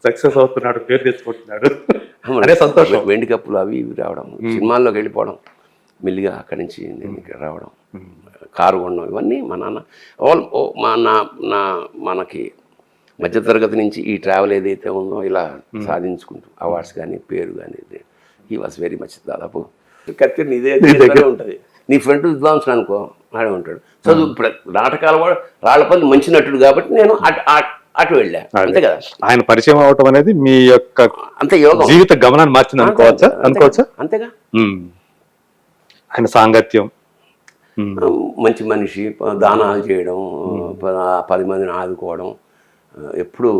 Success అవుతున్నాడు, పేరు తెచ్చుకుంటున్నాడు అనే సంతోషం. వెండి కప్పులు అవి ఇవి రావడం, సినిమాల్లోకి వెళ్ళిపోవడం, మెల్లిగా అక్కడి నుంచి నేను ఇక్కడ రావడం, కారు కొనడం, ఇవన్నీ మా నాన్న మనకి మధ్యతరగతి నుంచి ఈ ట్రావెల్ ఏదైతే ఉందో ఇలా సాధించుకుంటూ అవార్డ్స్ కానీ పేరు కానీ హీ వాస్ వెరీ మచ్. దాదాపు కత్తి ఇదే దగ్గర ఉంటుంది. నీ ఫ్రెండ్ విద్వాంసుడు అనుకో, ఆడే ఉంటాడు. చదువు ఇప్పుడు నాటకాలు కూడా రాళ్లపల్లి మంచి నటుడు కాబట్టి నేను అటు వెళ్ళా, అంతే కదా. ఆయన పరిచయం అవటం అనేది మీ యొక్క అంతే యోగం, జీవిత గమనాన్ని మార్చింది అనుకోవచ్చా? అంతేగా. ఆయన సాంగత్యం, మంచి మనిషి, దానాలు చేయడం, 10 మందిని ఆదుకోవడం, ఎప్పుడు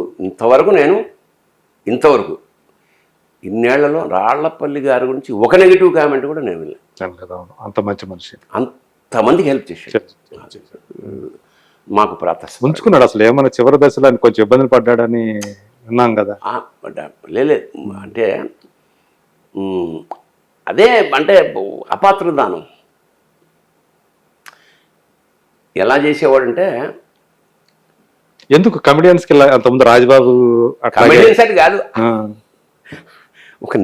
ఇంతవరకు ఇన్నేళ్లలో రాళ్లపల్లి గారి గురించి ఒక నెగిటివ్ కామెంట్ కూడా నేను వెళ్ళాను. అంత మంచి మనిషి, అంతమందికి హెల్ప్ చేశాడు, మాకు ప్రార్థన ఉంచుకున్నాడు. అసలు ఏమన్నా చివరి దశలో కొంచెం ఇబ్బందులు పడ్డాడని విన్నాం కదా. లేదు అంటే అదే అంటే అపాత్ర దానం ఎలా చేసేవాడంటే, ఎందుకు కమెడియన్స్కి అంతకుముందు రాజబాబు కమెడియన్స్ అని కాదు, ఒక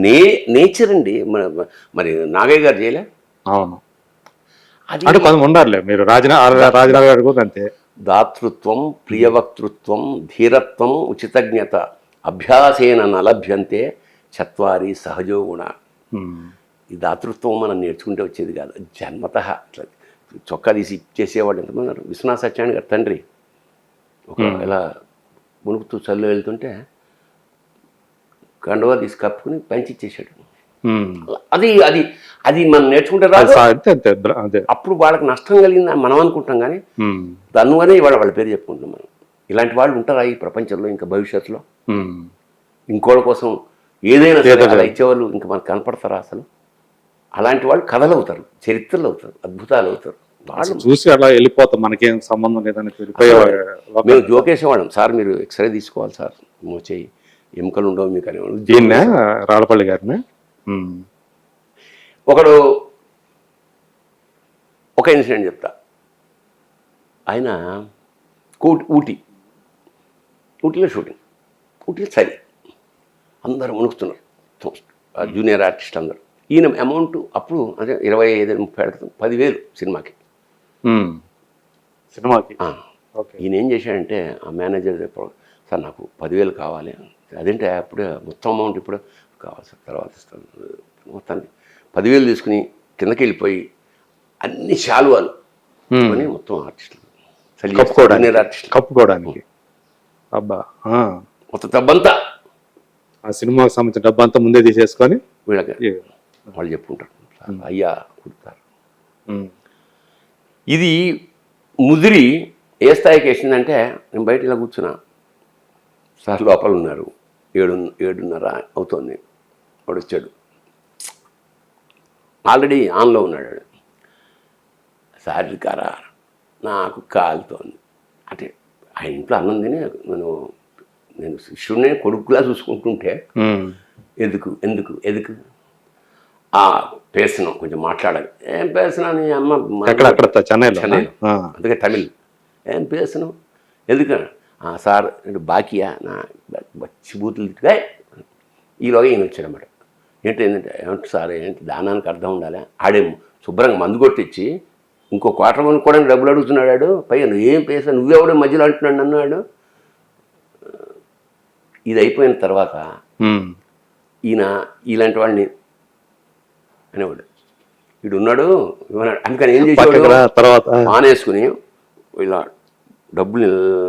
నేచర్ అండి. మరి నాగయ్య గారు చేయలే. అవును, అంటే కొంచెం ఉండాలి. మీరు రాజనాథ్ గారు కూడా అంతే. దాతృత్వం, ప్రియవక్తృత్వం, ధీరత్వం, ఉచితజ్ఞత అభ్యాసేన నలభ్యంతే చత్వారి సహజో గుణ. ఈ దాతృత్వం మనం నేర్చుకుంటే వచ్చేది కాదు, జన్మత. అట్లా చొక్కా తీసి ఇచ్చేసేవాడు ఎంతమంది ఉన్నారు. విశ్వనాథ సత్యనారాయణ గారు తండ్రి ఒక ఇలా మునుకుతూ చల్లు వెళ్తుంటే కండువా తీసి కప్పుకుని పంచిచ్చేసాడు. అది అది అది మనం నేర్చుకుంటే రాదు. అప్పుడు వాళ్ళకి నష్టం కలిగింది మనం అనుకుంటాం, కానీ దానివనే వాళ్ళ పేరు చెప్పుకుంటాం మనం. ఇలాంటి వాళ్ళు ఉంటారా ఈ ప్రపంచంలో ఇంకా భవిష్యత్తులో? ఇంకోళ్ళ కోసం ఏదైనా ఇచ్చేవాళ్ళు ఇంకా మనకు కనపడతారా అసలు? అలాంటి వాళ్ళు కథలు అవుతారు, చరిత్రలు అవుతారు, అద్భుతాలు అవుతారు. వాళ్ళు చూసి అలా వెళ్ళిపోతాం, మనకేం సంబంధం లేదని మేము జోకేసేవాళ్ళం. సార్ మీరు ఎక్స్రే తీసుకోవాలి సార్, మోచేయి ఎముకలు ఉండవు మీకు అనేవాళ్ళు. దీన్నే రాళ్ళపల్లి గారిని ఒకడు ఒక ఇన్సిడెంట్ చెప్తా. ఆయన ఊటీలో షూటింగ్, ఊటీలో చలి, అందరూ మునుగుతున్నారు, జూనియర్ ఆర్టిస్ట్ అందరూ. ఈయన అమౌంట్ అప్పుడు అంటే 25-30 10,000 సినిమాకి. ఈయన ఏం చేశాడంటే, ఆ మేనేజర్ చెప్పాడు, సార్ నాకు 10,000 కావాలి. అదేంటే అప్పుడే మొత్తం అమౌంట్ ఇప్పుడు కావాలి సార్, తర్వాత ఇస్తాను. మొత్తానికి 10,000 తీసుకుని కిందకి వెళ్ళిపోయి అన్ని శాలువాలు అని మొత్తం ఆర్టిస్టులు కప్పుకోవడానికి అబ్బా మొత్తం డబ్బంతా, ఆ సినిమాకి సంబంధించిన డబ్బంతా ముందే తీసేసుకొని వీళ్ళకి వాళ్ళు చెప్పుకుంటారు, అయ్యా కుడతారు. ఇది ముదిరి ఏ స్థాయికి వేసిందంటే, నేను బయట ఇలా కూర్చున్నా, సార్ లోపల ఉన్నారు, 7:30 అవుతుంది. వాడు వచ్చాడు, ఆల్రెడీ ఆన్లో ఉన్నాడు. సార్ కారా, నాకు కాలుతోంది అంటే. ఆయన ఇంట్లో అన్నం తిని నేను శిష్యుడిని కొడుకులా చూసుకుంటుంటే, ఎందుకు ఆ పేసనం కొంచెం మాట్లాడాలి. ఏం పేసనా నీ అమ్మ, చెన్నైలో, అందుకే తమిళ్. ఏం పేసను ఎందుకు? సార్ బాకీయా నా బూతులు తిట్టుగా. ఈలోగా ఈయన వచ్చాడన్నమాట. ఏమంటే సార్ ఏంటి దానానికి అర్థం ఉండాలి. ఆడేమో శుభ్రంగా మందు కొట్టించి ఇంకో క్వార్టర్ కొనుక్కోవడానికి డబ్బులు అడుగుతున్నాడు. పైగా నువ్వేం పేసా, నువ్వెవడో మధ్యలో అంటున్నాడు అన్నాడు. ఇది అయిపోయిన తర్వాత ఈయన ఇలాంటి వాడిని అనేవాడు, వీడు ఉన్నాడు ఇవ్వనాడు. అందుకని ఏం చేసేవాడు, తర్వాత మానేసుకుని ఇలా డబ్బులు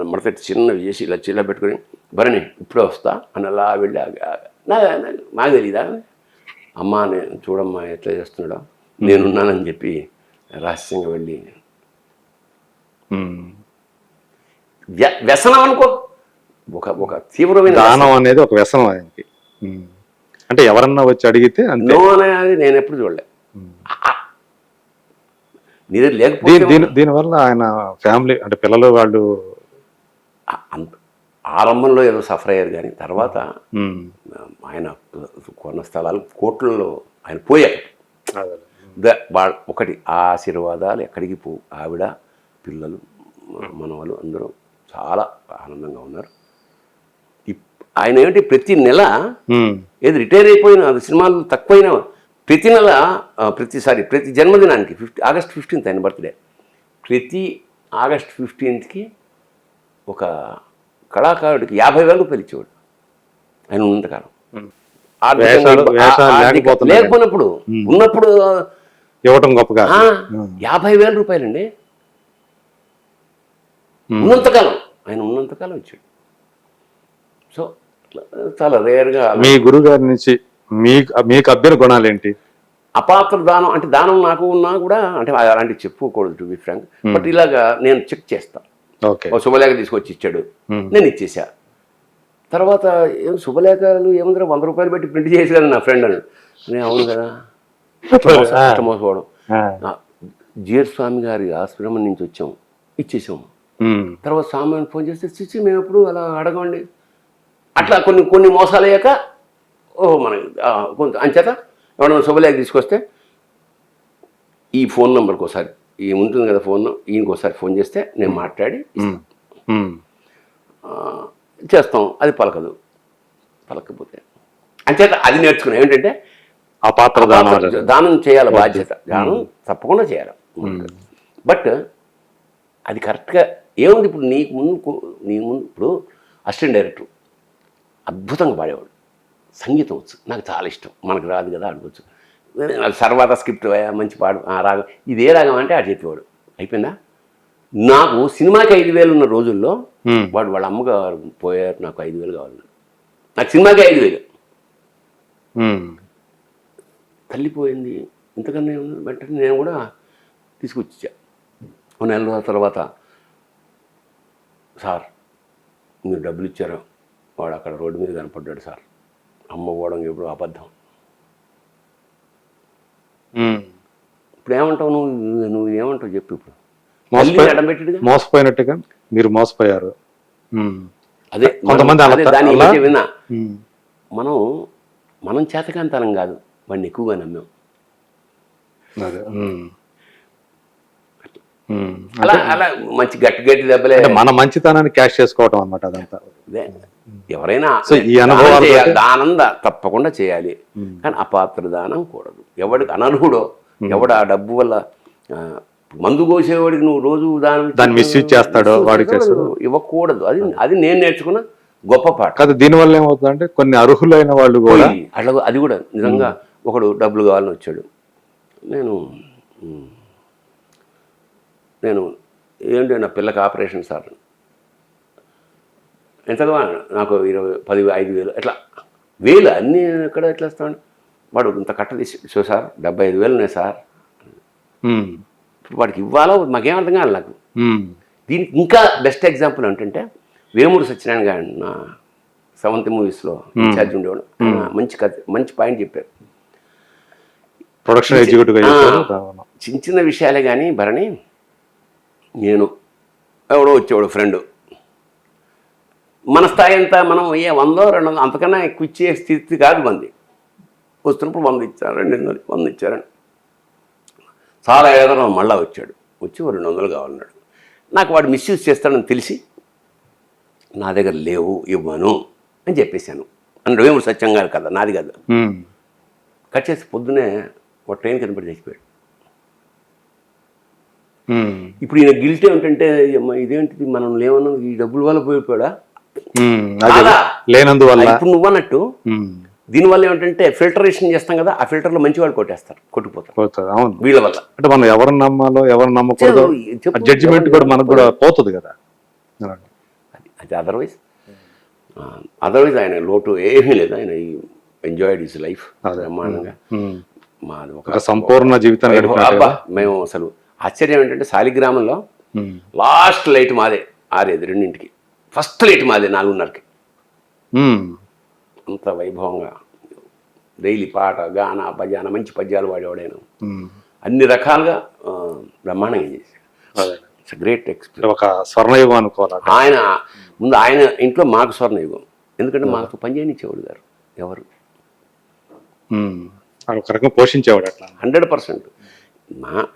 మడతెట్టి చిన్నవి చేసి ఇలా చిల్ల పెట్టుకుని, భరణి ఇప్పుడే వస్తా అని అలా వెళ్ళి, నాకు తెలీదా అమ్మా, నేను చూడమ్మా ఎట్లా చేస్తున్నాడో, నేనున్నానని చెప్పి రహస్యంగా వెళ్ళి. వ్యసనం అనుకో, ఒక తీవ్రమైన దానం అనేది ఒక వ్యసనం ఆయనకి. అంటే ఎవరన్నా వచ్చి అడిగితే నో అనేది నేను ఎప్పుడు చూడలే. దీనివల్ల ఆయన ఫ్యామిలీ అంటే పిల్లలు వాళ్ళు ఆరంభంలో ఏదో సఫర్ అయ్యారు, కానీ తర్వాత ఆయన కొన్న స్థలాలు కోట్లలో ఆయన పోయారు. ఒకటి ఆశీర్వాదాలు ఎక్కడికి పోవు. ఆవిడ, పిల్లలు, మనవాళ్ళు అందరూ చాలా ఆనందంగా ఉన్నారు. ఆయన ఏంటి ప్రతి నెల ఉమ్. ఏది రిటైర్ అయిపోయిన అది సినిమాలు తక్కువైనా ప్రతి నెల ప్రతి జన్మదినానికి ఆగస్ట్ 15th ఆయన బర్త్డే, ప్రతి ఆగస్ట్ 15th ఒక కళాకారుడికి 50,000 రూపాయలు ఇచ్చేవాడు ఆయన ఉన్నంతకాలం. వేషాలు లేకపోయినప్పుడు ఉన్నప్పుడు ఇవ్వటం గొప్పగా 50,000 రూపాయలండి ఉన్నంతకాలం, ఆయన ఉన్నంతకాలం ఇచ్చాడు. సో చాలా రేర్గా. మీ గురుగారి నుంచి మీకు అబ్బిన గుణాలు ఏంటి? అపాత్ర దానం అంటే దానం నాకు ఉన్నా కూడా అంటే అలాంటివి చెప్పుకోకూడదు టు బి ఫ్రాంక్. బట్ ఇలాగా నేను చెక్ చేస్తాను. ఓకే. ఒక శుభలేఖ తీసుకొచ్చి ఇచ్చాడు, నేను ఇచ్చేసా. తర్వాత ఏం శుభలేఖలు ఏముందరూ 100 రూపాయలు పెట్టి ప్రింట్ చేసాను నా ఫ్రెండ్ అని. నేను అవును కదా మోసపోవడం. జిఆర్ స్వామి గారి ఆశ్రమం నుంచి వచ్చాము, ఇచ్చేసాము. తర్వాత స్వామి ఫోన్ చేస్తే చిచ్చి మేము ఎప్పుడు అలా అడగండి. అట్లా కొన్ని మోసాలు అయ్యాక మనకి కొంత అంచేత ఎవరైనా శుభలేఖ తీసుకొస్తే ఈ ఫోన్ నెంబర్కి ఒకసారి ఉంటుంది కదా ఫోన్, ఈయనకి ఒకసారి ఫోన్ చేస్తే నేను మాట్లాడి చేస్తాం. అది పలకపోతే అంచేత అది నేర్చుకున్నాం ఏంటంటే ఆ పాత్ర దానం చేయాలి, బాధ్యత దానం తప్పకుండా చేయాలి. బట్ అది కరెక్ట్గా ఏముంది. ఇప్పుడు నీ ముందు ఇప్పుడు అసిస్టెంట్ డైరెక్టర్ అద్భుతంగా పాడేవాడు, సంగీతం వచ్చు, నాకు చాలా ఇష్టం. మనకు రాదు కదా అడగచ్చు. తర్వాత స్క్రిప్ట్ మంచి పాడు రాగం, ఇదే రాగం అంటే ఆడు చెప్పేవాడు. అయిపోయిందా. నాకు సినిమాకి 5,000 ఉన్న రోజుల్లో వాళ్ళ అమ్మగారు పోయారు, నాకు 5,000 కావాలి. నాకు సినిమాకి 5,000. తల్లిపోయింది, ఇంతకన్నా ఏమన్నా వెంటనే నేను కూడా తీసుకొచ్చా. 1 నెల రోజుల తర్వాత సార్ మీరు డబ్బులు ఇచ్చారు, వాడు అక్కడ రోడ్డు మీద కనపడ్డాడు సార్, అమ్మ పోవడం ఎప్పుడు అబద్ధం. ఇప్పుడు ఏమంటావు నువ్వు ఏమంటావు చెప్పు. ఇప్పుడు మోసపోయినట్టుగా మీరు మోసపోయారు. అదే కొంతమంది దాన్ని విన్నా. మనం చేతకాంతనం కాదు, వాడిని ఎక్కువగా నమ్మాం. అలా మంచి గట్టి దెబ్బలే మన మంచితనాన్ని క్యాష్ చేసుకోవటం అన్నమాట. అదంతా ఎవరైనా దానం తప్పకుండా చేయాలి, కానీ అపాత్ర దానం కూడదు. ఎవడికి అనర్హుడో, ఎవడు ఆ డబ్బు వల్ల మందు కోసేవాడికి నువ్వు రోజు దాన్ని మిస్యూజ్ చేస్తాడో వాడికి ఇవ్వకూడదు. అది నేను నేర్చుకున్న గొప్ప పాట. కాదు, దీనివల్ల ఏమవుతుంది అంటే కొన్ని అర్హులైన వాళ్ళు కూడా అట్లా అది కూడా నిజంగా ఒకడు డబ్బులు కావాలని వచ్చాడు. నేను ఏంటి నా పిల్లకి ఆపరేషన్ సార్, ఎంతగా నాకు 5,000 ఎట్లా 1,000 అన్నీ ఎక్కడ ఎట్లా ఇస్తాను. వాడు ఇంత కట్ట తీసి సార్ 75,000 ఉన్నాయి సార్. వాడికి ఇవ్వాలో మాకేం అర్థం కాదు నాకు. దీనికి ఇంకా బెస్ట్ ఎగ్జాంపుల్ ఏంటంటే వేమూరు సత్యనారాయణ గారు నా 7th మూవీస్లో ఇన్ఛార్జ్ ఉండేవాడు. మంచి పాయింట్ చెప్పారు. ప్రొడక్షన్ ఎగ్జిక్యూటివ్ చిన్న చిన్న విషయాలే కానీ భరణి, నేను ఎవడో వచ్చేవాడు ఫ్రెండ్, మన స్థాయి అంతా మనం 100, 200 అంతకన్నా ఎక్కువ ఇచ్చే స్థితి కాదు మంది. వస్తున్నప్పుడు 100 ఇచ్చారు, 200, 100 ఇచ్చారని చాలా ఏదైనా మళ్ళీ వచ్చాడు, వచ్చి 200 కావాలన్నాడు. నాకు వాడు మిస్యూజ్ చేస్తాడని తెలిసి నా దగ్గర లేవు ఇవ్వను అని చెప్పేశాను. అన్నాడు వేమూరు సత్యం గారు కదా, నాది కదా. కట్ చేసి పొద్దునే ఒక ట్రైన్ కనిపెట్టి చచ్చిపోయాడు. ఇప్పుడు ఈయన గిల్టీ ఏంటంటే ఇదేంటిది మనం లేవన్నా ఈ డబ్బుల వల్ల పోయిపోయాడా లేనందువల్ల. ఇప్పుడు నువ్వు అన్నట్టు దీనివల్ల ఏమిటంటే ఫిల్టరేషన్ చేస్తాం కదా, ఆ ఫిల్టర్లో మంచి వాళ్ళు కొట్టుకుపోతారు వీళ్ళ వల్ల. అంటే మనం ఎవరిని నమ్మాలో ఎవరిని నమ్మకూడదు జడ్జిమెంట్ కూడా మనకు కూడా పోతుంది కదా. అది అదర్వైజ్ ఆయన లోటు ఏమీ లేదు. ఆయన ఎంజాయ్డ్ హిస్ లైఫ్ బ్రహ్మాండంగా. మాది ఒక సంపూర్ణ జీవితం. మేము అసలు ఆశ్చర్యం ఏంటంటే శాలిగ్రామంలో లాస్ట్ లైట్ మాదే, 6-2కి ఫస్ట్ లైట్ మాదే 4:30కి. అంత వైభవంగా డైలీ పాట, గాన, భజన, మంచి పద్యాలు వాడేవాడైనా అన్ని రకాలుగా బ్రహ్మాండంగా చేశాడు. It's great experience. ఒక స్వర్ణయుగం అనుకోవాలి. ఆయన ఇంట్లో మాకు స్వర్ణయుగం. ఎందుకంటే మాకు పని చేయనిచ్చేవాడు గారు ఎవరు పోషించేవాడు అట్లా 100%.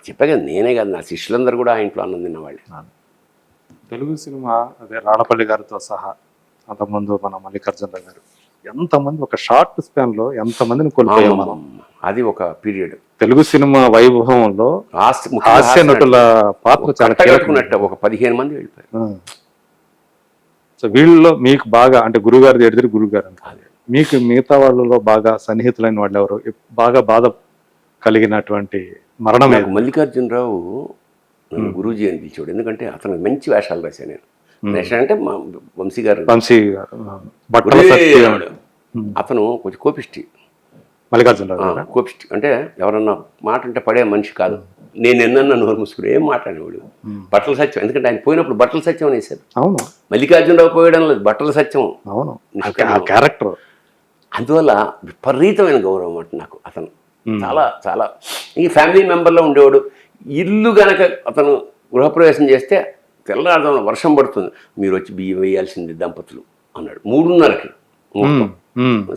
చెప్పా కదా, నేనే కాదు నా శిష్యులందరూ కూడా ఆ ఇంట్లో అన్నం తిన్నవాళ్ళే. తెలుగు సినిమా అదే రాడపల్లి గారితో సహా అంతకుముందు మన మల్లికార్జునరావు గారు, ఎంతమంది ఒక షార్ట్ స్పాన్ లో ఎంతమందిని కోల్పోయాం మనం. అది ఒక పీరియడ్. తెలుగు సినిమా వైభవంలో హాస్య నటుల పాత్ర చాలా కీలకమైనట్టు ఒక 15 మంది వెళ్ళిపోయారు. సో వీళ్ళలో మీకు బాగా అంటే గురుగారు ఎడితే గురుగారు మీకు మిగతా వాళ్ళలో బాగా సన్నిహితులైన వాళ్ళు ఎవరు, బాగా బాధ కలిగినటువంటి మరణం? మల్లికార్జునరావు గురూజీ అని పిలిచాడు. ఎందుకంటే అతను మంచి వేషాలు రాశాను నేను. వేషం అంటే మా వంశీ గారు అతను కొంచెం కోపిష్టి. మల్లికార్జునరావు కోపిష్టి అంటే ఎవరన్నా మాట అంటే పడే మనిషి కాదు. నేను ఎన్నన్నా నోరు మూసుకుని ఏం మాట్లాడేవాడు. బట్టల సత్యం, ఎందుకంటే ఆయన పోయినప్పుడు బట్టల సత్యం అనేసారు. అవును, మల్లికార్జునరావు పోయడం లేదు, బట్టల సత్యం. అవును, క్యారెక్టర్. అందువల్ల విపరీతమైన గౌరవం అంటే నాకు అతను చాలా చాలా. ఈ ఫ్యామిలీ మెంబర్లో ఉండేవాడు. ఇల్లు గనక అతను గృహప్రవేశం చేస్తే తెల్లారుదాం వర్షం పడుతుంది, మీరు వచ్చి బియ్యం వేయాల్సింది దంపతులు అన్నాడు. 3:30కి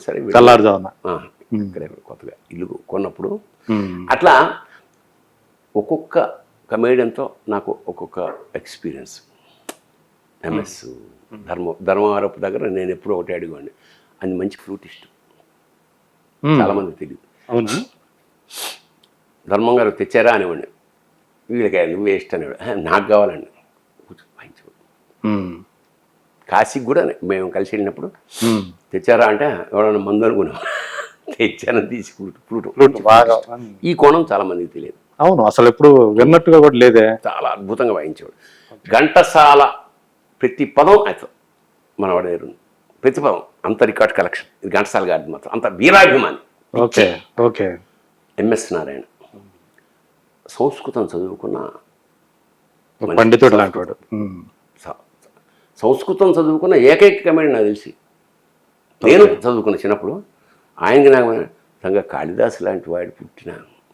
సరే తెల్లారుదాం ఇక్కడే కొత్తగా ఇల్లు కొన్నప్పుడు. అట్లా ఒక్కొక్క కమేడియన్తో నాకు ఒక్కొక్క ఎక్స్పీరియన్స్. ఎంఎస్ ధర్మవరపు దగ్గర నేను ఎప్పుడూ ఒకటి అడిగాండి, అది మంచి ఫ్లూటిస్ట్, చాలామంది తెలియదు. అవును, ధర్మం గారు తెచ్చారా అనేవాడిని. వీళ్ళకి నువ్వు వేస్ట్ అనేవాడు. నాకు కావాలండి వాయించేవాడు. కాశీకి కూడా మేము కలిసి వెళ్ళినప్పుడు తెచ్చారా అంటే ఎవరైనా మందు అనుకున్నాం, తెచ్చానని తీసి ఫ్లూట్. ఈ కోణం చాలా మందికి తెలియదు. అవును, అసలు ఎప్పుడు విన్నట్టుగా కూడా లేదే. చాలా అద్భుతంగా వాయించేవాడు. ఘంటసాల ప్రతి పదం అయితే మనవాడు ప్రతి పదం అంత రికార్డ్ కలెక్షన్. ఇది ఘంటసాల గారి మాత్రం అంత వీరాభిమాని. Okay okay. ఎంఎస్ నారాయణ సంస్కృతం చదువుకున్న పండితుడు లాంటి వాడు. సంస్కృతం చదువుకున్న ఏకైక కమేడి నాకు తెలిసి. నేను చదువుకున్న చిన్నప్పుడు ఆయనకి నాకు సంగ కాళిదాసు లాంటి వాడు పుట్టిన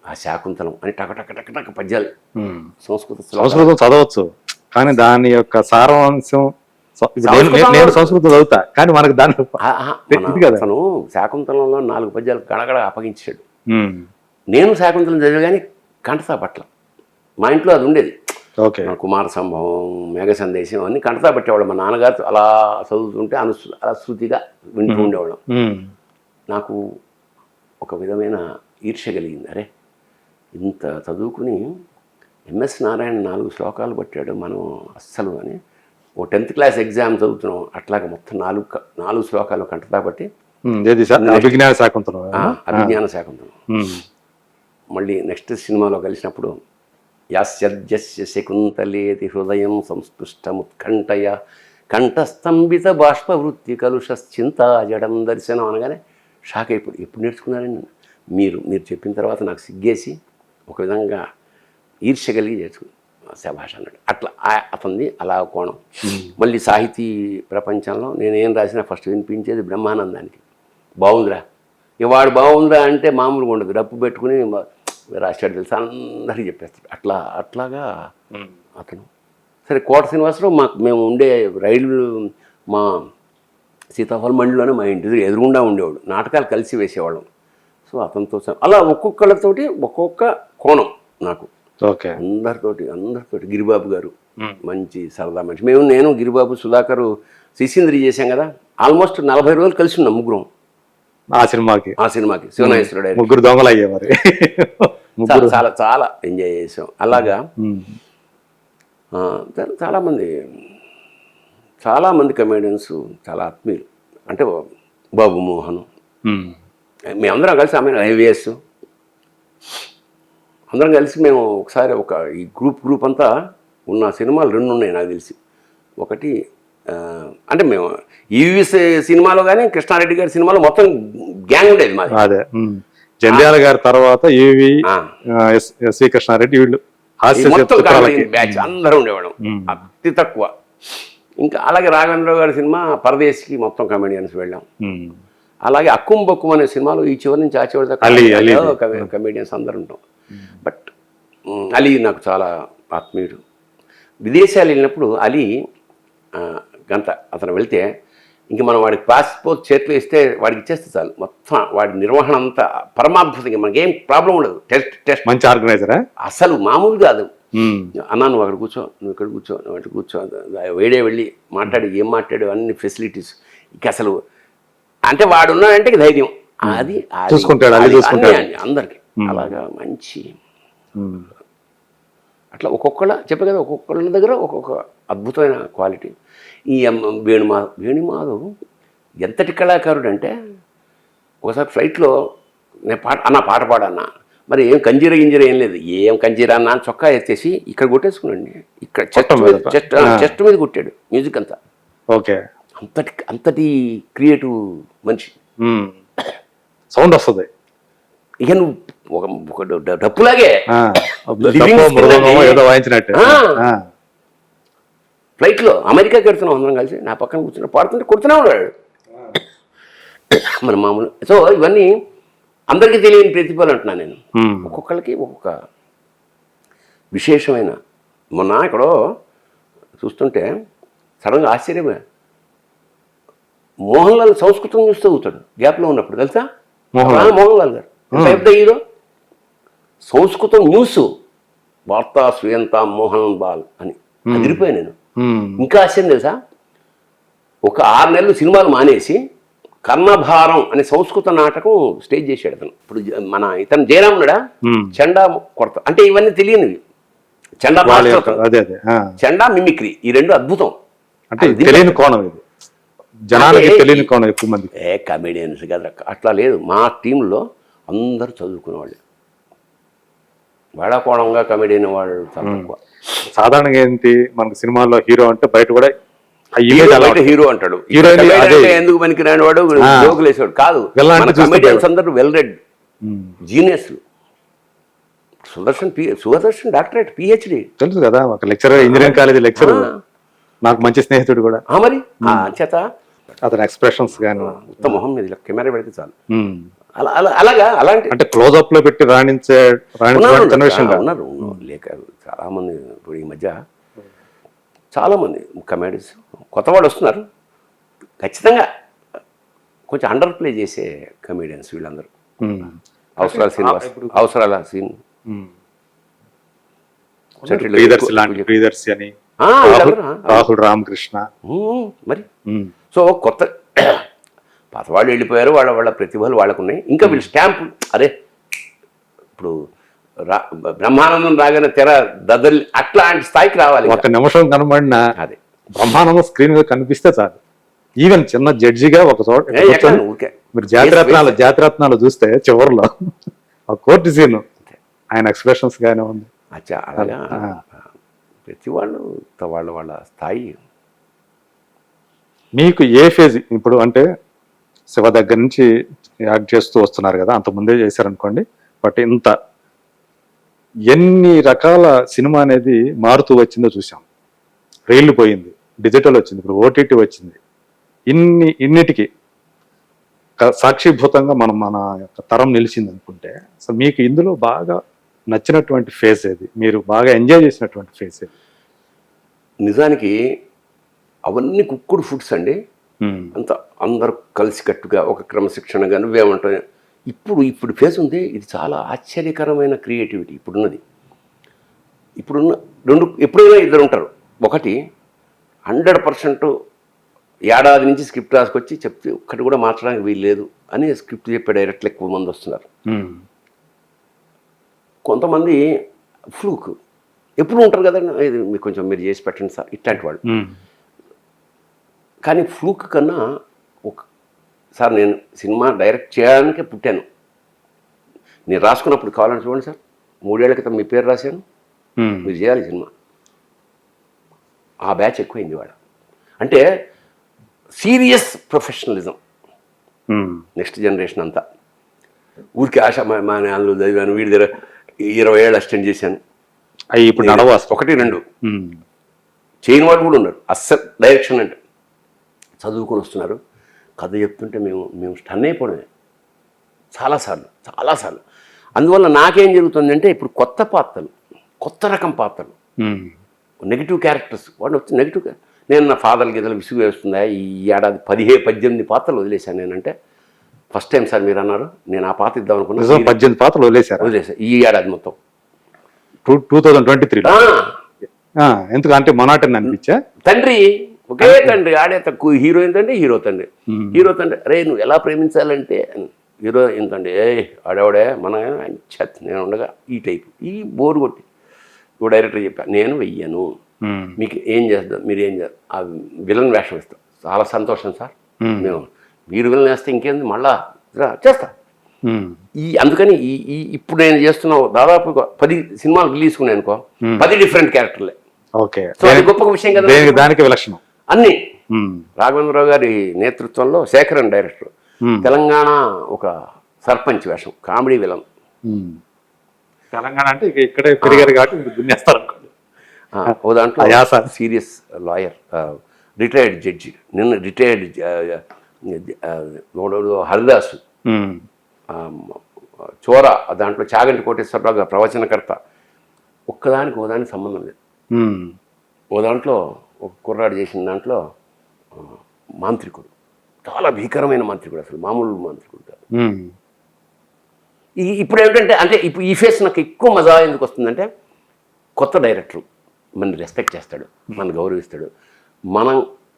ఆ శాకుంతలం అని టక పద్యాలు సంస్కృతం చదవచ్చు, కానీ దాని యొక్క సారాంశం నేను సంస్కృతం చదువుతా, కానీ మనకు దాని అతను శాకుంతలంలో 4 పద్యాలు గడగడ అప్పగించాడు. నేను శాకుంతలం చదివా కానీ కంఠతా పట్ల. మా ఇంట్లో అది ఉండేది. కుమార సంభవం, మేఘ సందేశం అన్ని కంఠతా పట్టేవాళ్ళం. మా నాన్నగారు అలా చదువుతుంటే అలా శృతిగా వింటూ ఉండేవాళ్ళం. నాకు ఒక విధమైన ఈర్ష్య కలిగింది. అరే ఇంత చదువుకుని ఎంఎస్ నారాయణ 4 శ్లోకాలు పట్టాడు, మనం అస్సలు అని. ఓ 10th క్లాస్ ఎగ్జామ్ చదువుతున్నాం, అట్లాగే మొత్తం 4 శ్లోకాలు కంఠతా పట్టి అభిజ్ఞాన శాకుంతలం. అభిజ్ఞాన శాకుంతలం. మళ్ళీ నెక్స్ట్ సినిమాలో కలిసినప్పుడు యాస్యద్యస్య శకుంతలేతి హృదయం సంస్పృష్టముత్కంఠయ కంఠస్తంభిత బాష్పవృత్తి కలుషశ్చింతా జడం దర్శనం అనగానే షాక్ అయిపోయి, ఎప్పుడు నేర్చుకున్నారండి మీరు చెప్పిన తర్వాత నాకు సిగ్గేసి ఒక విధంగా ఈర్ష్య కలిగి నేర్చుకున్నాను. శభాష్ అన్నాడు. అట్లా అతనిది అలా కోణం. మళ్ళీ సాహితీ ప్రపంచంలో నేనేం రాసినా ఫస్ట్ వినిపించేది బ్రహ్మానందానికి. బాగుందిరా, ఇవాడు బాగుందిరా అంటే మామూలుగా ఉండదు, డప్పు పెట్టుకుని రాశాడు తెలుసు, అందరికీ చెప్పేస్తాడు. అట్లాగా అతను. సరే కోట శ్రీనివాసరావు మేము ఉండే రైలు మా సీతాఫలం మండిలోనే మా ఇంటి ఎదురుగుండా ఉండేవాడు. నాటకాలు కలిసి వేసేవాళ్ళం. సో అతనితో అలా ఒక్కొక్కళ్ళతోటి ఒక్కొక్క కోణం నాకు. అందరితోటి గిరిబాబు గారు మంచి సరదా మనిషి. నేను గిరిబాబు, సుధాకర్ శిశీంద్రి చేశాం కదా, ఆల్మోస్ట్ 40 రోజులు కలిసి ఉన్నాం ముగ్గురం ఆ సినిమాకి. శివనాగేశ్వరుడు ముగ్గురు దొంగలు అయ్యే మరి. చాలా చాలా ఎంజాయ్ చేసాం. అలాగా చాలామంది కమేడియన్స్ చాలా ఆత్మీయులు. అంటే బాబు మోహన్, మేమందరం కలిసి ఐవిఎస్ అందరం కలిసి మేము ఒకసారి ఈ గ్రూప్ అంతా ఉన్న సినిమాలు 2 ఉన్నాయి నాకు తెలిసి. ఒకటి అంటే మేము ఈవీ సినిమాలో కానీ కృష్ణారెడ్డి గారి సినిమాలో మొత్తం గ్యాంగ్ ఉండేది మాది. అదే జంధ్యాల గారి తర్వాత ఈవీ, ఎస్వి కృష్ణారెడ్డి, వీళ్ళు బ్యాచ్ అందరూ ఉండేవాళ్ళం, అతి తక్కువ. ఇంకా అలాగే రాఘవేంద్రరావు గారి సినిమా పరదేశ్కి మొత్తం కమెడియన్స్ వెళ్ళాం. అలాగే అక్కుం బక్కుం అనే సినిమాలో ఈ చివరి నుంచి ఆ చివరి దాకా కమెడియన్స్ అందరు ఉంటాం. బట్ అలీ నాకు చాలా ఆత్మీయుడు. విదేశాలు వెళ్ళినప్పుడు అలీ అతను వెళ్తే ఇంక మనం వాడికి పాస్పోర్ట్ చేతిలో ఇస్తే వాడికి ఇచ్చేస్తే చాలు, మొత్తం వాడి నిర్వహణ అంతా పరమాద్భుతంగా, మనకేం ప్రాబ్లం ఉండదు. టెస్ట్ మంచి ఆర్గనైజరా, అసలు మామూలు కాదు. అన్నా నువ్వు అక్కడ కూర్చో, నువ్వు ఇక్కడ కూర్చో, నువ్వు అక్కడ కూర్చో, వేడే వెళ్ళి మాట్లాడి ఏం మాట్లాడు అన్ని ఫెసిలిటీస్ ఇక అసలు అంటే వాడు ఉన్నాడంటే ధైర్యం అది చూసుకుంటాడు అందరికి అలాగా మంచి అట్లా ఒక్కొక్కళ్ళ చెప్పే కదా ఒక్కొక్కళ్ళ దగ్గర ఒక్కొక్క అద్భుతమైన క్వాలిటీ. ఈ వేణుమాధవ్ ఎంతటి కళాకారుడు అంటే ఒకసారి ఫ్లైట్లో నేను పాట పాడన్నా, మరి ఏం కంజీర గింజీర ఏం లేదు, ఏం కంజీరా అన్న చొక్కా ఎత్తేసి ఇక్కడ కొట్టేసుకున్నాండి, ఇక్కడ చెస్ట్ మీద కొట్టాడు మ్యూజిక్ అంతా. ఓకే, అంతటి క్రియేటివ్ మనిషి. సౌండ్ వస్తుంది ఇక నువ్వు ఒక డప్పులాగే ఫ్లైట్లో అమెరికాకి వెళ్తున్నాం అందరం కలిసి, నా పక్కన కూర్చుని పాడుతుంటే కొడుతూనే ఉన్నాడు మన మామూలు. సో ఇవన్నీ అందరికీ తెలియని ప్రతిభలు అంటున్నాను నేను. ఒక్కొక్కరికి ఒక్కొక్క విశేషమైన. మొన్న ఎక్కడో చూస్తుంటే సడన్గా ఆశ్చర్యమే, మోహన్ లాల్ సంస్కృతం చూస్తూ అవుతాడు గ్యాప్లో ఉన్నప్పుడు తెలుసా. మోహన్ లాల్ గారు పెద్ద హీరో, సంస్కృతం న్యూస్ వార్తా శ్రీయంత మోహన్ బాల్ అని అదిరిపోయాను నేను. ఇంకా ఆశ్చర్యం తెలుసా, ఒక 6 నెలలు సినిమాలు మానేసి కర్ణభారం అనే సంస్కృత నాటకం స్టేజ్ చేశాడు అతను. ఇప్పుడు మన ఇతను జయరాముడా చెండా కొడత అంటే ఇవన్నీ తెలియనివి. చెండా చెండా మిమిక్రీ ఈ రెండు అద్భుతం. అంటే తెలియని కోణం ఇది, జనాలకి తెలియని కోణం ఎక్కువ మంది. కమెడియన్స్ కదా అట్లా లేదు. మా టీంలో అందరూ చదువుకునే వాళ్ళు, వేళాకోళంగా కమెడియన్ వాళ్ళు చాలా తక్కువ. సాధారణంగా ఏంటి మనకు సినిమాల్లో హీరో అంటే బయట కూడా హీరో అంటాడు, ఎందుకు పనికి రాని వాడు జోకులు వేసేవాడు కాదు. కమెడియన్స్ అందరూ వెల్ రెడ్ జీనియస్లు. సుదర్శన్ డాక్టరేట్ పిహెచ్డి తెలుసు కదా, ఒక లెక్చరర్, ఇంజనీరింగ్ కాలేజీ లెక్చరర్, నాకు మంచి స్నేహితుడు కూడా. మరి చేత అతని ఎక్స్ప్రెషన్స్ కానీ మొత్తం మొహం మీద కెమెరా పెడితే చాలు. అలాగా అలాంటి అంటే క్లోజ్అప్ లో పెట్టి ఉన్నారు లేక చాలా మంది. ఇప్పుడు ఈ మధ్య చాలా మంది కమెడీస్ కొత్తవాడు వస్తున్నారు, ఖచ్చితంగా కొంచెం అండర్ ప్లే చేసే కమెడియన్స్ వీళ్ళందరూ. అవసరాల సీన్ ప్రియదర్శి అని, రాహుల్ రామకృష్ణ మరి. సో కొత్త పాతవాళ్ళు వెళ్ళిపోయారు, వాళ్ళ ప్రతిభలు వాళ్ళకు ఉన్నాయి. ఇంకా వీళ్ళు స్టాంపు అరే ఇప్పుడు బ్రహ్మానందం రాగానే తెర దద్దరి అట్లాంటి స్థాయికి రావాలి. ఒక నిమిషం కనబడిన అదే బ్రహ్మానందం స్క్రీన్ మీద కనిపిస్తే చాలు. ఈవెన్ చిన్న జడ్జిగా ఒక చోట మీరు జాతిరత్నాలు చూస్తే చివరిలో ఆ కోర్టు సీన్ ఆయన ఎక్స్ప్రెషన్స్ గానే ఉంది. అలాగా ప్రతి వాళ్ళు వాళ్ళ స్థాయి. మీకు ఏ ఫేజ్ ఇప్పుడు అంటే శివ దగ్గర నుంచి యాక్ట్ చేస్తూ వస్తున్నారు కదా, అంత ముందే చేశారనుకోండి, బట్ ఇంత ఎన్ని రకాల సినిమా అనేది మారుతూ వచ్చిందో చూసాం. రైళ్లు పోయింది, డిజిటల్ వచ్చింది, ఇప్పుడు ఓటీటీ వచ్చింది. ఇన్నిటికి సాక్షిభూతంగా మన యొక్క తరం నిలిచింది అనుకుంటే, అసలు మీకు ఇందులో బాగా నచ్చినటువంటి ఫేజ్ ఏది, మీరు బాగా ఎంజాయ్ చేసినటువంటి ఫేజ్ ఏది? నిజానికి అవన్నీ కుక్కుడు ఫుడ్స్ అండి. అంత అందరూ కలిసికట్టుగా ఒక క్రమశిక్షణగా నువ్వేమంటావు. ఇప్పుడు ఫేజ్ ఉంది, ఇది చాలా ఆశ్చర్యకరమైన క్రియేటివిటీ ఇప్పుడున్నది. ఇప్పుడున్న ఎప్పుడైనా ఇద్దరు ఉంటారు. ఒకటి 100% ఏడాది నుంచి స్క్రిప్ట్ రాసుకొచ్చి చెప్తే ఒక్కటి కూడా మార్చడానికి వీలు లేదు అని స్క్రిప్ట్ చెప్పే డైరెక్ట్లు ఎక్కువ మంది వస్తున్నారు. కొంతమంది ఫ్లూక్ ఎప్పుడు ఉంటారు కదండి, ఇది మీకు కొంచెం మీరు చేసి పెట్టండి సార్ ఇట్లాంటి వాళ్ళు. కానీ ఫ్లూక్ కన్నా సార్ నేను సినిమా డైరెక్ట్ చేయడానికే పుట్టాను, నేను రాసుకున్నప్పుడు కావాలని చూడండి సార్ 3 ఏళ్ల క్రితం మీ పేరు రాశాను, మీరు చేయాలి సినిమా. ఆ బ్యాచ్ ఎక్కువైంది వాడు. అంటే సీరియస్ ప్రొఫెషనలిజం నెక్స్ట్ జనరేషన్ అంతా. ఊరికి ఆశ మా అందులో చదివాను, వీడి దగ్గర 20 ఏళ్ళు అసిస్టెంట్ చేశాను, అవి ఇప్పుడు 1-2 చేయని వాళ్ళు కూడా ఉన్నారు. అస్సలు డైరెక్షన్ అంటే చదువుకొని వస్తున్నారు. కథ చెప్తుంటే మేము స్టన్ అయిపోవడమే చాలాసార్లు. అందువల్ల నాకేం జరుగుతుందంటే ఇప్పుడు కొత్త రకం పాత్రలు, నెగిటివ్ క్యారెక్టర్స్ వాడు వచ్చి నెగిటివ్. నేను నా ఫాదర్ గీతలు విసుగు వేస్తుందా, ఈ ఏడాది 17-18 పాత్రలు వదిలేశాను నేనంటే. ఫస్ట్ టైం సార్ మీరు అన్నారు, నేను ఆ పాత్ర ఇద్దాం అనుకున్నా, 18 పాత్రలు వదిలేశాను ఈ ఏడాది మొత్తం. 2023లో ఎందుకు అంటే మొనాటని అనిపించా? తండ్రి ఒకే తండ్రి, ఆడే తక్కువ హీరోయిన్ తండ్రి, హీరో తండ్రి. హీరో తండ్రి అరే నువ్వు ఎలా ప్రేమించాలంటే, హీరో ఏంటంటే ఆడవాడే మన నేను ఉండగా ఈ టైపు ఈ బోరు కొట్టి ఇప్పుడు డైరెక్టర్ చెప్పా నేను వెయ్యను, మీకు ఏం చేద్దాం మీరు ఏం చేద్దాం, ఆ విలన్ వేషం ఇస్తాం. చాలా సంతోషం సార్, మేము మీరు విలన్ వేస్తే ఇంకేంది మళ్ళా చేస్తా. అందుకని ఇప్పుడు నేను చేస్తున్న దాదాపు 10 సినిమాలు రిలీజ్ కున్నాయి అనుకో, 10 డిఫరెంట్ క్యారెక్టర్లే. ఓకే, సో అది గొప్ప విషయం కదా. దానికి విలక్షణం అన్ని రాఘవేంద్రరావు గారి నేతృత్వంలో శేఖరన్ డైరెక్టర్, తెలంగాణ ఒక సర్పంచ్ వేషం, కామెడీ విలన్. తెలంగాణ అంటే ఇక్కడే పెరిగారు కాబట్టి మీరు దున్నేస్తారు అనుకోండి. ఓ దాంట్లో సీరియస్ లాయర్, రిటైర్డ్ జడ్జి, నిన్న రిటైర్డ్ హరిదాసు, చోర దాంట్లో చాగంటి కోటేశ్వరరావు గారు ప్రవచనకర్త. ఒక్కదానికి ఓదానికి సంబంధం లేదు. ఓ దాంట్లో ఒక కుర్రాడు చేసిన దాంట్లో మాంత్రికుడు, చాలా భీకరమైన మాంత్రికుడు, అసలు మామూలు మాంత్రికుడు కాదు. ఇప్పుడు ఏమిటంటే అంటే ఇప్పుడు ఈ ఫేస్ నాకు ఎక్కువ మజా ఎందుకు వస్తుందంటే, కొత్త డైరెక్టర్ మన రెస్పెక్ట్ చేస్తాడు, మన గౌరవిస్తాడు, మనం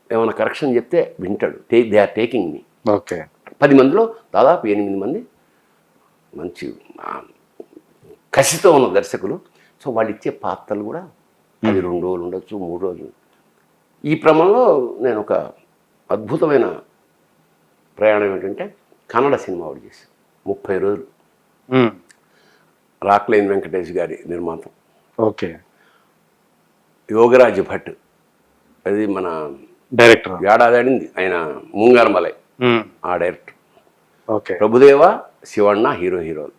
ఏమైనా కరెక్షన్ చెప్తే వింటాడు. They are taking me. Okay, 10 మందిలో దాదాపు 8 మంది మంచి కసితో ఉన్న దర్శకులు. సో వాళ్ళు ఇచ్చే పాత్రలు కూడా అది 2 రోజులు ఉండొచ్చు, 3 రోజులు. ఈ క్రమంలో నేను ఒక అద్భుతమైన ప్రయాణం ఏంటంటే, కన్నడ సినిమా ఒకటి చేశాను 30 రోజులు. రాక్లైన్ వెంకటేష్ గారి నిర్మాతం. ఓకే, యోగరాజ్ భట్ అది మన డైరెక్టర్, ఏడాది ఆడింది ఆయన, ముంగారమలై ఆ డైరెక్టర్. ఓకే, ప్రభుదేవ, శివಣ್ణ హీరోలు.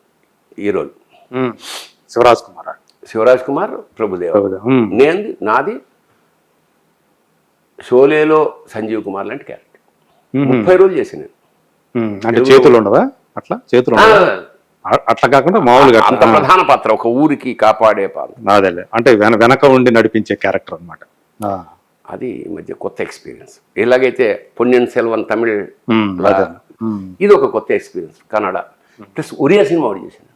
శివరాజ్ కుమార్, ప్రభుదేవ. నాది షోలేలో సంజీవ్ కుమార్ లాంటి క్యారెక్టర్. 30 రోజులు చేసి నేను. అంటే చేతులు ఉండవా అట్లా? చేతులు అట్లా కాకుండా మామూలుగా అంత ప్రధాన పాత్ర, ఒక ఊరికి కాపాడే పాత్ర. అదే అంటే వెనక ఉండి నడిపించే క్యారెక్టర్ అనమాట. అది ఈ మధ్య కొత్త ఎక్స్పీరియన్స్. ఎలాగైతే పొన్నియిన్ సెల్వన్ తమిళ్, ఇది ఒక కొత్త experience. Kannada plus Oriya cinema ఒకటి చేశాను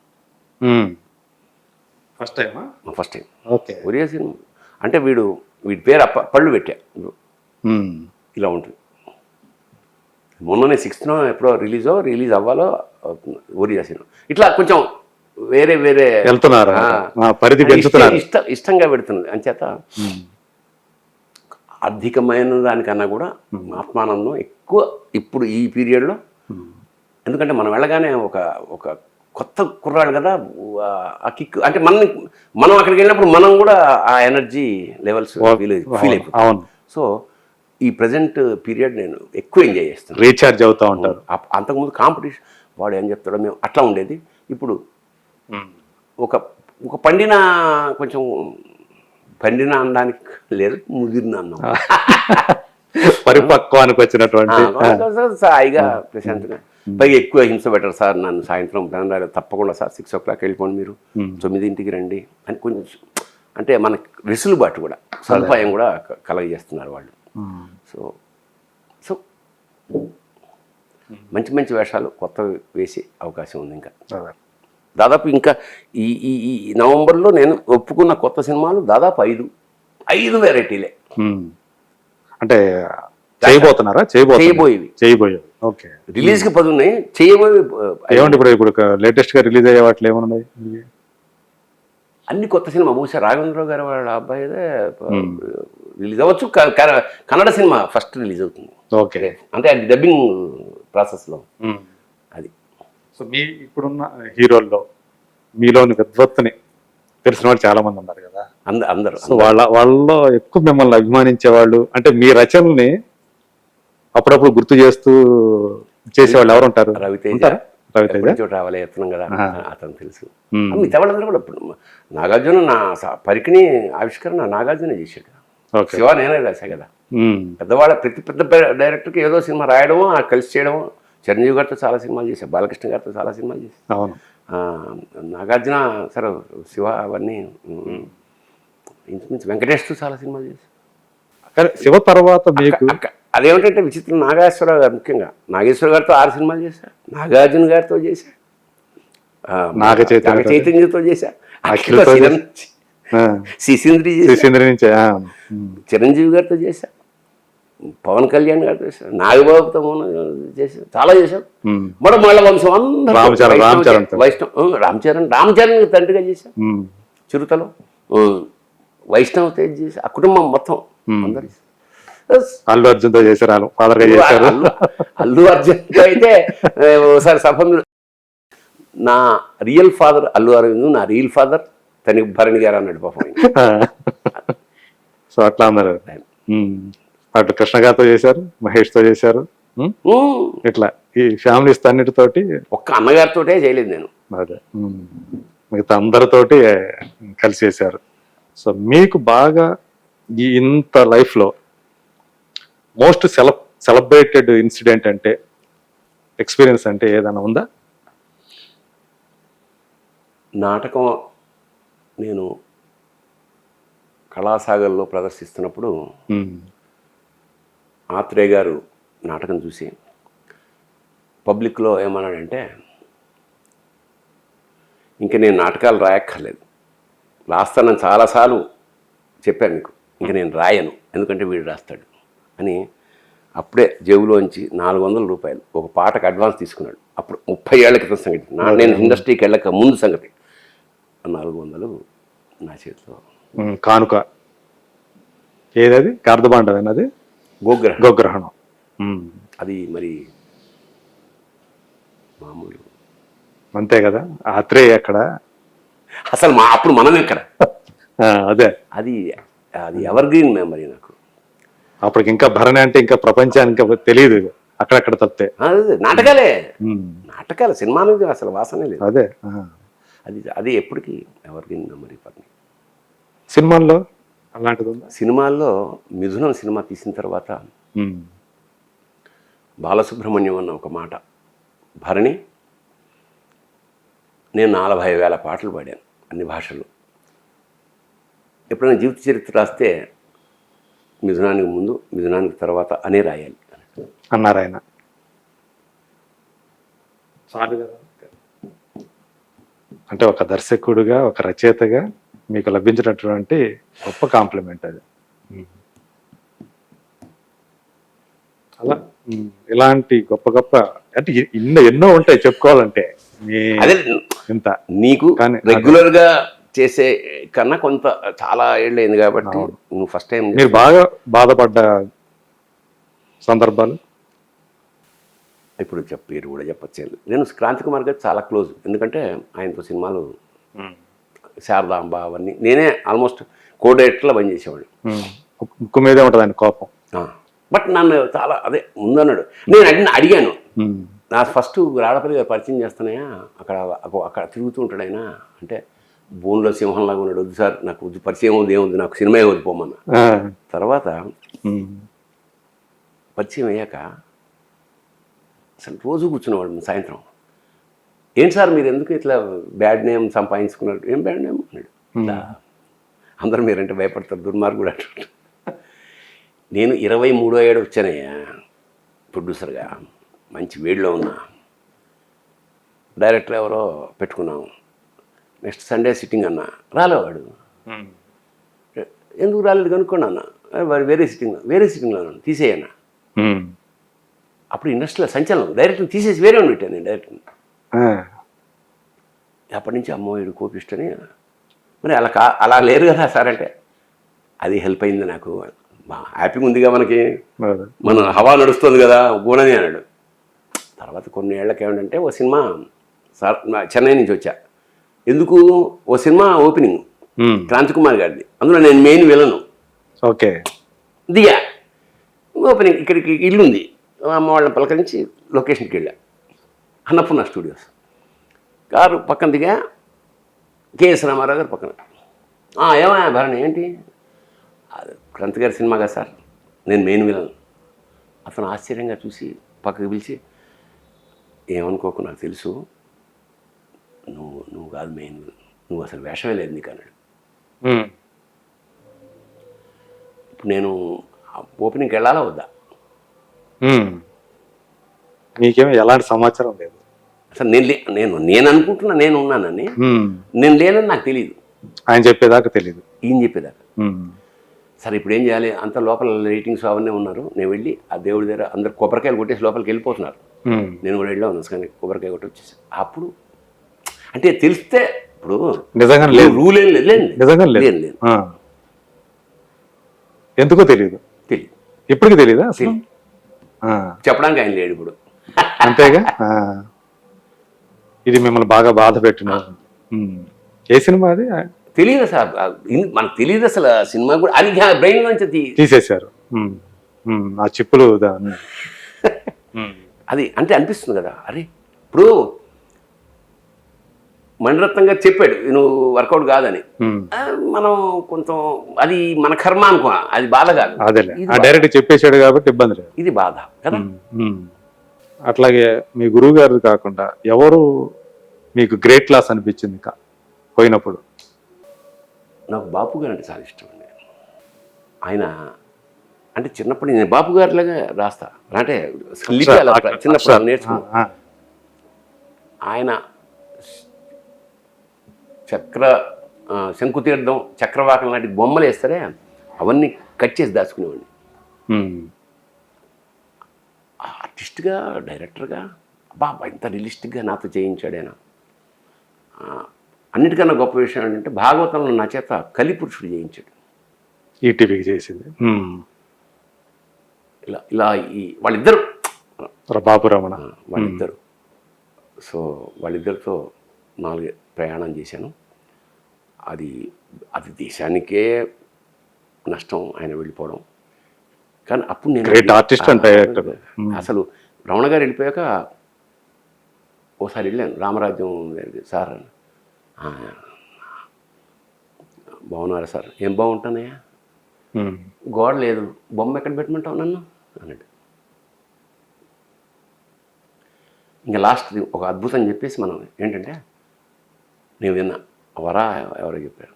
first time. Okay, Oriya cinema అంటే వీడి పేరు పళ్ళు పెట్టా, ఇలా ఉంటుంది. మొన్ననే 6th ఎప్పుడో రిలీజ్ అవ్వాలో ఒరియా సినిమా. ఇట్లా కొంచెం వేరే వెళ్తున్నారు, పరిధి పెంచుతున్నారు, ఇష్టంగా పెడుతున్నది. అంచేత ఆర్థికమైన దానికన్నా కూడా ఆత్మానందం ఎక్కువ ఇప్పుడు ఈ పీరియడ్లో. ఎందుకంటే మనం వెళ్ళగానే ఒక కొత్త కుర్రాడు కదా, ఆ కిక్ అంటే మనం అక్కడికి వెళ్ళినప్పుడు మనం కూడా ఆ ఎనర్జీ లెవెల్స్ ఫీల్ అయిపోతాం. సో ఈ ప్రజెంట్ పీరియడ్ నేను ఎక్కువ ఎంజాయ్ చేస్తాను, రీఛార్జ్ అవుతూ ఉంటారు. అంతకుముందు కాంపిటీషన్ వాడు ఏం చెప్తాడో మేము అట్లా ఉండేది. ఇప్పుడు ఒక కొంచెం పండిన అనడానికి లేదు, ముదిరిన అన్నాం, పరిపక్వానికి వచ్చినటువంటి హాయిగా ప్రశాంతంగా. పైగా ఎక్కువ హింస పెట్టరు సార్ నన్ను. సాయంత్రం తప్పకుండా సార్ 6 o'clock వెళ్ళిపోండి, మీరు 9ంటికి రండి అని కొంచెం అంటే మనకి వెసులుబాటు కూడా, సదుపాయం కూడా కలగజేస్తున్నారు వాళ్ళు. సో మంచి మంచి వేషాలు కొత్తవి వేసే అవకాశం ఉంది. ఇంకా దాదాపు ఇంకా ఈ నవంబర్లో నేను ఒప్పుకున్న కొత్త సినిమాలు దాదాపు 5 వెరైటీలే. అంటే చేయబోతున్నారా? చేయబోయేవి. ఓకే, రిలీజ్కి 10 ఉన్నాయి, చేయబోయేవి ఏమంటే ఇప్పుడు లేటెస్ట్ గా రిలీజ్ అయ్యే వాటిలో ఏమన్నాయి? అన్ని కొత్త సినిమా. బహుశా రాఘవేంద్రరావు గారు వాళ్ళ అబ్బాయిదే రిలీజ్ అవ్వచ్చు. కన్నడ సినిమా ఫస్ట్ రిలీజ్ అవుతుంది. ఓకే, అంటే అది డబ్బింగ్ ప్రాసెస్లో. అది సో మీ ఇప్పుడున్న హీరోల్లో మీలోని విద్వత్తుని తెలిసిన వాళ్ళు చాలా మంది ఉన్నారు కదా, అందరూ. సో వాళ్ళలో ఎక్కువ మిమ్మల్ని అభిమానించే వాళ్ళు, అంటే మీ రచనల్ని అప్పుడప్పుడు గుర్తు చేస్తూ చేసేవాళ్ళు ఎవరు ఉంటారు? రవితేజ రావాలి ఎత్తున్నాం కదా, అతను తెలుసు. మిగతా వాళ్ళందరూ కూడా ఇప్పుడు నాగార్జున నా పరికిణి ఆవిష్కరణ నాగార్జున చేశాడు. శివ నేనే రాశా కదా. పెద్దవాళ్ళ ప్రతి పెద్ద డైరెక్టర్కి ఏదో సినిమా రాయడమో కలిసి చేయడమో. చిరంజీవి గారితో చాలా సినిమాలు చేశాను, బాలకృష్ణ గారితో చాలా సినిమాలు చేశాను. అవును, నాగార్జున సరే, శివ అవన్నీ ఇంచుమించు వెంకటేష్తో చాలా సినిమాలు చేశాను. శివ తర్వాత మీకు అదేమిటంటే విచిత్రం, నాగేశ్వరరావు గారు ముఖ్యంగా నాగేశ్వర గారితో 6 సినిమాలు చేశారు, నాగార్జున గారితో చేశారు, నాగ చైతన్యతో చేశారు, శిశీంద్రి శిశీంద్రి నుంచి చిరంజీవి గారితో చేశా, పవన్ కళ్యాణ్ గారితో చేశా, నాగబాబుతో చేశాం, చాలా చేశాం. మళ్ళీ వంశం అందరూ రామ్ చరణ్ తండ్రిగా చేశాం, చిరుతలో వైష్ణవ్ తేజ్ చేసి ఆ కుటుంబం మొత్తం అందరు. అల్లు అర్జున్ తో చేశారు, ఫాదర్ గా చేశారు. అల్లు అర్జున్ అయితే ఒకసారి సభ నా రియల్ ఫాదర్ అల్లు అరవింద్, నా రియల్ ఫాదర్ భరణి గారు అన్నాడు పాపం. సో అట్లా అన్నారు. అటు కృష్ణ గారితో చేశారు, మహేష్ తో చేశారు, ఇట్లా ఈ ఫ్యామిలీస్ అన్నిటితోటి. ఒక్క అన్నగారితోటే చేయలేదు నేను, అదే మిగతా అందరితోటి కలిసి చేశారు. సో మీకు బాగా ఈ ఇంత లైఫ్ లో మోస్ట్ సెలబ్రేటెడ్ ఇన్సిడెంట్ అంటే, ఎక్స్పీరియన్స్ అంటే ఏదైనా ఉందా? నాటకం నేను కళాసాగర్లో ప్రదర్శిస్తున్నప్పుడు ఆత్రేయ గారు నాటకం చూసి పబ్లిక్లో ఏమన్నాడంటే, ఇంక నేను నాటకాలు రాయక్కర్లేదు, రాస్తానని చాలాసార్లు చెప్పాను మీకు, ఇంక నేను రాయను ఎందుకంటే వీడు రాస్తాడు అని. అప్పుడే జేబులోంచి 400 రూపాయలు ఒక పాటకు అడ్వాన్స్ తీసుకున్నాడు. అప్పుడు 30 ఏళ్ల క్రితం సంగతి, నేను ఇండస్ట్రీకి వెళ్ళక ముందు సంగతి. 400 నా చేతిలో కానుక. ఏదది? కార్దబాండవేనా అది? గోగ్రహణం. అది మరి మామూలు అంతే కదా. ఆత్రే అక్కడ అసలు అప్పుడు మనం ఎక్కడ, అదే అది అది ఎవర్ గ్రీన్ మెమరీ నాకు. అప్పటికి ఇంకా భరణి అంటే ఇంకా ప్రపంచానికి తెలియదు, అక్కడక్కడ తప్పితే. నాటకాలు సినిమా మీద అసలు వాసనే లేదు. అదే అది అది ఎప్పటికీ ఎవర్ గ్రీన్ మెమరీ పని. సినిమాల్లో అలాంటిది ఉందా? సినిమాల్లో మిథునం సినిమా తీసిన తర్వాత బాలసుబ్రహ్మణ్యం అన్న ఒక మాట, భరణి నేను 40,000 పాటలు పాడాను అన్ని భాషల్లో, ఎప్పుడైనా జీవిత చరిత్ర రాస్తే మిథునానికి ముందు మిథునానికి తర్వాత అనే రాయాలి అన్నారు ఆయన. అంటే ఒక దర్శకుడుగా, ఒక రచయితగా మీకు లభించినటువంటి గొప్ప కాంప్లిమెంట్ అది. అలా ఇలాంటి గొప్ప గొప్ప అంటే ఎన్నో ఉంటాయి చెప్పుకోవాలంటే. అదే ఇంత నీకు రెగ్యులర్ గా చేసే కన్నా కొంత చాలా ఏళ్ళు అయింది కాబట్టి నువ్వు ఫస్ట్ టైం. మీరు బాగా బాధపడ్డ సందర్భాలు ఇప్పుడు పేరు కూడా చెప్పచ్చు. నేను క్రాంతి కుమార్ గారు చాలా క్లోజ్, ఎందుకంటే ఆయనతో సినిమాలు శారదాంబ అవన్నీ నేనే ఆల్మోస్ట్ కోడేట్లా పనిచేసేవాడు. ముక్కు మీదే ఉంటుంది ఆయన కోపం. బట్ నన్ను చాలా అదే ముందన్నాడు. నేను అడిగాను, నా ఫస్ట్ రాడపల్లి గారు పరిచయం చేస్తున్నాయా, అక్కడ తిరుగుతూ ఉంటాడు ఆయన అంటే, బోన్లో సింహంలాగా ఉన్నాడు, వద్దు సార్ నాకు వద్దు, పరిచయం ఉంది, ఏముంది, నాకు సినిమా వదిలిపోమన్నా. తర్వాత పరిచయం అయ్యాక అసలు రోజు కూర్చునేవాడు సాయంత్రం. ఏంటి సార్ మీరు ఎందుకు ఇట్లా బ్యాడ్ నేమ్ సంపాదించుకున్నారు? ఏం బ్యాడ్ నేమ్ అన్నాడు. అందరూ మీరంటే భయపడతారు, దుర్మార్గుడు అంటారు. నేను 23వ ఏడు వచ్చానయ్యా ప్రొడ్యూసర్గా, మంచి వేడిలో ఉన్నా, డైరెక్టర్ ఎవరో పెట్టుకున్నాం, నెక్స్ట్ సండే సిట్టింగ్ అన్నా, రాలేవాడు. ఎందుకు రాలేదు కనుక్కోండి అన్న, వేరే సిట్టింగ్లో తీసేయన్నా. అప్పుడు ఇండస్ట్రీలో సంచలనం, డైరెక్టర్ తీసేసి వేరే వాడిని పెట్టాను నేను డైరెక్టర్ని. అప్పటి నుంచి అమ్మో వీడు కోపిష్టని, మరి అలా లేరు కదా సార్ అంటే, అది హెల్ప్ అయింది నాకు, హ్యాపీగా ఉందిగా మనకి, మన హవా నడుస్తుంది కదా గుణని అన్నాడు. తర్వాత కొన్ని ఏళ్ళకి ఏమిటంటే ఓ సినిమా సార్ చెన్నై నుంచి వచ్చా, ఎందుకు ఓ సినిమా ఓపెనింగ్ క్రాంతి కుమార్ గారిది, అందులో నేను మెయిన్ విలను. ఓకే దిగా ఓపెనింగ్, ఇక్కడికి ఇల్లుంది, అమ్మ వాళ్ళని పలకరించి లొకేషన్కి వెళ్ళా, అన్నపూర్ణ స్టూడియోస్. కారు పక్కన దిగా, కేఎస్ రామారావు గారు పక్కన. ఏమయ్యా భరణి ఏంటి, క్రాంతి గారి సినిమా కదా సార్, నేను మెయిన్ విలను. అతను ఆశ్చర్యంగా చూసి పక్కకి పిలిచి, ఏమనుకోకు నాకు తెలుసు, నువ్వు కాదు మెయిన్ విలన్, నువ్వు అసలు వేషమే లేదు నీకు అన్నాడు. ఇప్పుడు నేను ఓపెనింగ్కి వెళ్ళాలా వద్దా? నీకేమో ఎలాంటి సమాచారం లేదు అసలు. నేను అనుకుంటున్నా నేను ఉన్నానని, నేను లేనని నాకు తెలియదు. ఆయన చెప్పేదాకా తెలియదు. ఈయన చెప్పేదాకా. సరే ఇప్పుడు ఏం చేయాలి, అంత లోపల రేటింగ్స్ అవన్నీ ఉన్నారు. నేను వెళ్ళి ఆ దేవుడి దగ్గర అందరు కొబ్బరికాయలు కొట్టేసి లోపలికి వెళ్ళిపోతున్నారు. నేను కూడా వెళ్ళా ఉన్నాను, కానీ కొబ్బరికాయ కొట్టి వచ్చేసి అప్పుడు అంటే తెలిస్తే ఇప్పుడు నిజంగా లేదు, రూల్ ఏం లేదు, నిజంగా లేదు. ఎందుకో తెలియదు, తెలియదు, ఇప్పటికి తెలియదా అసలు? చెప్పడానికి ఆయన లేడు ఇప్పుడు. అంతేగా. ఇది మిమ్మల్ని బాగా బాధ పెట్టిన ఏ సినిమా అది? తెలియదు సార్, మనకు తెలియదు అసలు సినిమా కూడా. అది బ్రెయిన్ నుంచి తీసేశారు ఆ చిప్పులు. అది అంటే అనిపిస్తుంది కదా, అరే ఇప్పుడు మణిరత్నం గారు చెప్పాడు నువ్వు వర్కౌట్ కాదని, మనం కొంచెం అది మన కర్మ అనుకో, అది బాధ కాదు. అదే డైరెక్ట్ చెప్పేశాడు కాబట్టి ఇబ్బంది లేదు, ఇది బాధ కదా. అట్లాగే మీ గురువు గారు కాకుండా ఎవరు మీకు గ్రేట్ క్లాస్ అనిపించింది పోయినప్పుడు? నాకు బాపు గారు అంటే చాలా ఇష్టం అండి. ఆయన అంటే చిన్నప్పుడు నేను బాపు గారిలాగా రాస్తా, అంటే చిన్నప్పుడు నేర్చుకున్నా. ఆయన శంకుతీర్థం, చక్రవాకం లాంటి బొమ్మలు వేస్తారే, అవన్నీ కట్ చేసి దాచుకునేవాడిని. ఆర్టిస్ట్గా, డైరెక్టర్గా బాబా ఇంత రియలిస్టిక్గా నాతో చేయించాడు ఆయన. అన్నిటికన్నా గొప్ప విషయం ఏంటంటే భాగవతంలో నా చేత కలిపురుషుడు చేయించాడు. ఈటీవీకి చేసింది ఇలా ఇలా వాళ్ళిద్దరు బాపు రమణ వాళ్ళిద్దరు. సో వాళ్ళిద్దరితో 4 ప్రయాణం చేశాను. అది అది దేశానికే నష్టం ఆయన వెళ్ళిపోవడం. కానీ అప్పుడు నేను గ్రేట్ ఆర్టిస్ట్ అంటే అసలు రమణ గారు వెళ్ళిపోయాక ఓసారి వెళ్ళాను రామరాజ్యం దగ్గరికి. సార్ బాగున్నారా సార్? ఏం బాగుంటానయ్యా, గోడ లేదు, బొమ్మ ఎక్కడ పెట్టమంటావు నన్ను అన్నాడు. ఇంకా లాస్ట్ ఒక అద్భుతం చెప్పేసి మనం ఏంటంటే, నేను విన్నా వరా ఎవరో చెప్పారు,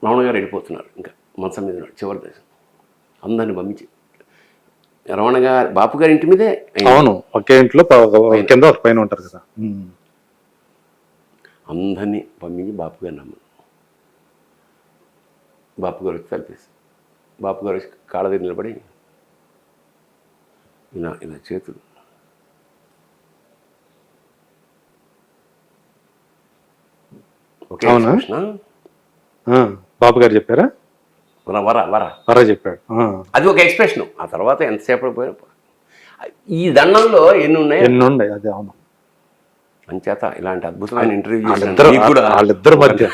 రమణ గారు వెళ్ళిపోతున్నారు, ఇంకా మంచం మీద చివరి దేశం అందరిని పంపించి రమణ గారు బాపు గారి ఇంటి మీదే. అవును, ఒకే ఇంట్లో కింద పైన ఉంటారు కదా. అందరినీ పంపించి బాపు గారిని నమ్మను. బాపు గారు వచ్చి తలిపేసి, బాపు గారు వచ్చి కాళ్ళ దగ్గర నిలబడి ఇలా ఇలా చేతులు బాబు గారు చెప్పారా? వర చెప్పాడు. అది ఒక ఎక్స్ప్రెషన్. ఆ తర్వాత ఎంతసేపు పోయిన ఈ దండంలో ఎన్ని ఉన్నాయి అది. అవును, అంచేత ఇలాంటి అద్భుతమైన ఇంటర్వ్యూ వాళ్ళిద్దరు మధ్య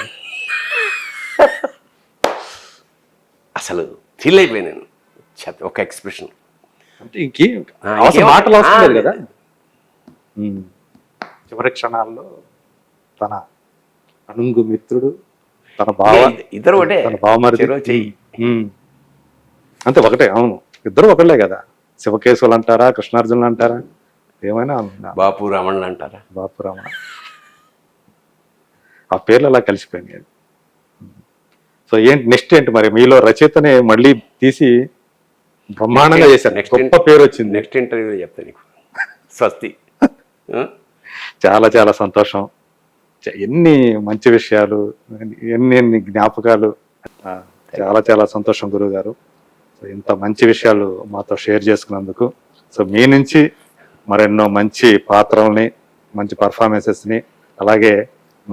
అసలు ఫీల్ అయిపోయాను నేను. ఒక ఎక్స్ప్రెషన్ మాటలు అవసరం కదా. చివరి క్షణాల్లో తన అనుంగు మిత్రుడు, తన ఇద్దరు ఒకటే, తన బావమరిది అంతే ఒకటే. అవును, ఇద్దరు ఒకళ్ళే కదా. శివకేశవులు అంటారా, కృష్ణార్జునులు అంటారా, ఏమైనా బాపు రమణులు అంటారా, బాపు రమణ, ఆ పేర్లు అలా కలిసిపోయినాయి. సో ఏంటి నెక్స్ట్ ఏంటి మరి? మీలో రచయితనే మళ్ళీ తీసి బ్రహ్మాండంగా చేశారు, గొప్ప పేరు వచ్చింది. నెక్స్ట్ ఇంటర్వ్యూలో చెప్తా నీకు. స్వస్తి. చాలా చాలా సంతోషం. ఎన్ని మంచి విషయాలు, ఎన్ని జ్ఞాపకాలు. చాలా చాలా సంతోషం గురువు గారు, ఇంత మంచి విషయాలు మాతో షేర్ చేసుకున్నందుకు. సో మీ నుంచి మరెన్నో మంచి పాత్రల్ని, మంచి పర్ఫార్మెన్సెస్ని, అలాగే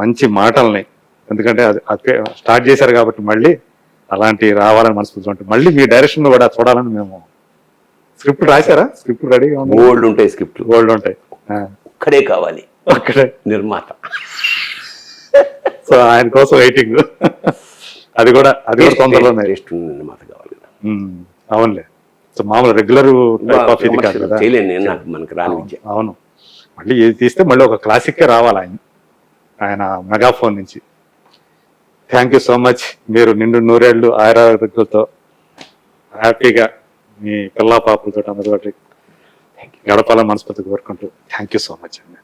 మంచి మాటల్ని, ఎందుకంటే అది స్టార్ట్ చేశారు కాబట్టి మళ్ళీ అలాంటి రావాలని మనస్ఫూర్తి ఉంటుంది. మళ్ళీ మీ డైరెక్షన్ కూడా చూడాలని మేము. స్క్రిప్ట్ రాశారా? స్క్రిప్ట్ రెడీగా ఉంది? ఓల్డ్ ఉంటాయి, స్క్రిప్ట్ ఓల్డ్ ఉంటాయి. ఒక్కడే కావాలి, ఒక్కడే నిర్మాత. సో ఆయన కోసం వెయిటింగ్. అది కూడా తొందరలోనే నిర్మాత కావాలి. అవునులే. సో మామూలు రెగ్యులర్ టైప్ ఆఫ్ ఇది కాదు కదా. మనకు రాని. అవును, మళ్ళీ ఏది తీస్తే మళ్ళీ ఒక క్లాసిక్కే రావాలి ఆయన మెగాఫోన్ నుంచి. Thank you so much. మీరు నిండు నూరేళ్లు ఆయురారోగ్యాలతో హ్యాపీగా మీ పిల్ల పాపలతో అందరితో గడపాలని మనస్ఫూర్తిగా కోరుకుంటూ థ్యాంక్ యూ సో మచ్ అండి.